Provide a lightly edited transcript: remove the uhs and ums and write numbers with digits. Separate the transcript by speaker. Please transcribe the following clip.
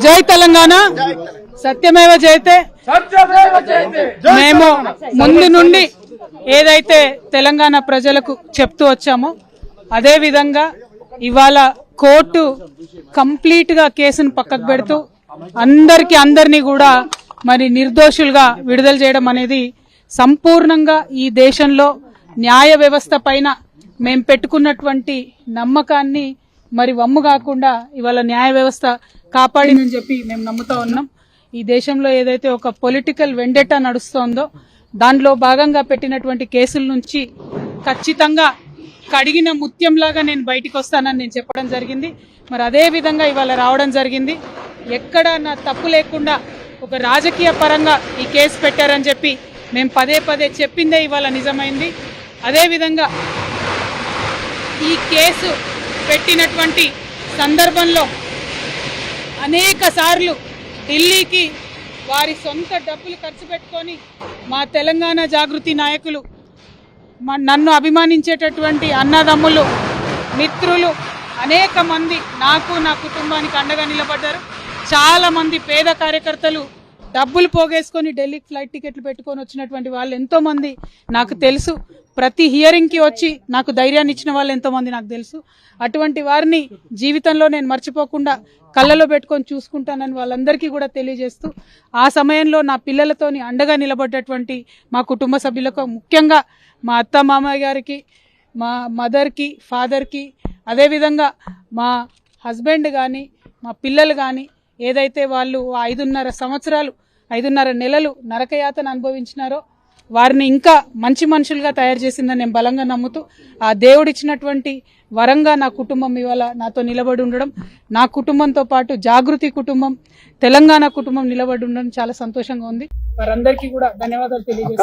Speaker 1: జై తెలంగాణ, సత్యమేవ జయతే. మేము ముందు నుండి ఏదైతే తెలంగాణ ప్రజలకు చెప్తూ వచ్చామో అదే విధంగా ఇవాళ కోర్టు కంప్లీట్ గా కేసును పక్కకు పెడుతూ అందరినీ కూడా మరి నిర్దోషులుగా విడుదల చేయడం అనేది సంపూర్ణంగా ఈ దేశంలో న్యాయ వ్యవస్థ పైన మేము పెట్టుకున్నటువంటి నమ్మకాన్ని మరి వమ్ము కాకుండా ఇవాళ న్యాయ వ్యవస్థ కాపాడిందని చెప్పి మేము నమ్ముతా ఉన్నాం. ఈ దేశంలో ఏదైతే ఒక పొలిటికల్ వెండెటా నడుస్తోందో దానిలో భాగంగా పెట్టినటువంటి కేసుల నుంచి ఖచ్చితంగా కడిగిన ముత్యంలాగా నేను బయటికి వస్తానని నేను చెప్పడం జరిగింది. మరి అదే విధంగా ఇవాళ రావడం జరిగింది. ఎక్కడ నా తప్పు లేకుండా ఒక రాజకీయ పరంగా ఈ కేసు పెట్టారని చెప్పి మేము పదే పదే చెప్పిందే ఇవాళ నిజమైంది. అదేవిధంగా ఈ కేసు పెట్టినటువంటి సందర్భంలో అనేక సార్లు ఢిల్లీకి వారి సొంత డబ్బులు ఖర్చు పెట్టుకొని మా తెలంగాణ జాగృతి నాయకులు, నన్ను అభిమానించేటటువంటి అన్నదమ్ములు, మిత్రులు అనేక మంది నాకు నా కుటుంబానికి అండగా నిలబడ్డారు. చాలా మంది పేద కార్యకర్తలు డబ్బులు పోగేసుకొని ఢిల్లీకి ఫ్లైట్ టికెట్లు పెట్టుకొని వచ్చినటువంటి వాళ్ళు ఎంతో మంది నాకు తెలుసు. ప్రతి హియరింగ్ కి వచ్చి నాకు ధైర్యాన్ని ఇచ్చిన వాళ్ళు ఎంతో మంది నాకు తెలుసు. అటువంటి వారిని జీవితంలో నేను మర్చిపోకుండా కళ్ళలో పెట్టుకొని చూసుకుంటానని వాళ్ళందరికీ కూడా తెలియజేస్తూ, ఆ సమయంలో నా పిల్లలతోని అండగా నిలబడ్డటువంటి మా కుటుంబ సభ్యులకు, ముఖ్యంగా మా అత్త మామయ్య గారికి, మా మదర్కి, ఫాదర్కి, అదేవిధంగా మా హస్బెండ్ కానీ మా పిల్లలు కానీ ఏదైతే వాళ్ళు 5.5 నెలలు నరకయాతన అనుభవించినారో వారిని ఇంకా మంచి మనుషులుగా తయారు చేసిందని నేను బలంగా నమ్ముతూ, ఆ దేవుడిచ్చినటువంటి వరంగా నా కుటుంబం ఇవాళ నాతో నిలబడి ఉండడం, నా కుటుంబంతో పాటు జాగృతి కుటుంబం, తెలంగాణ కుటుంబం నిలబడి ఉండడం చాలా సంతోషంగా ఉంది. వారందరికీ కూడా ధన్యవాదాలు తెలియజేస్తాను.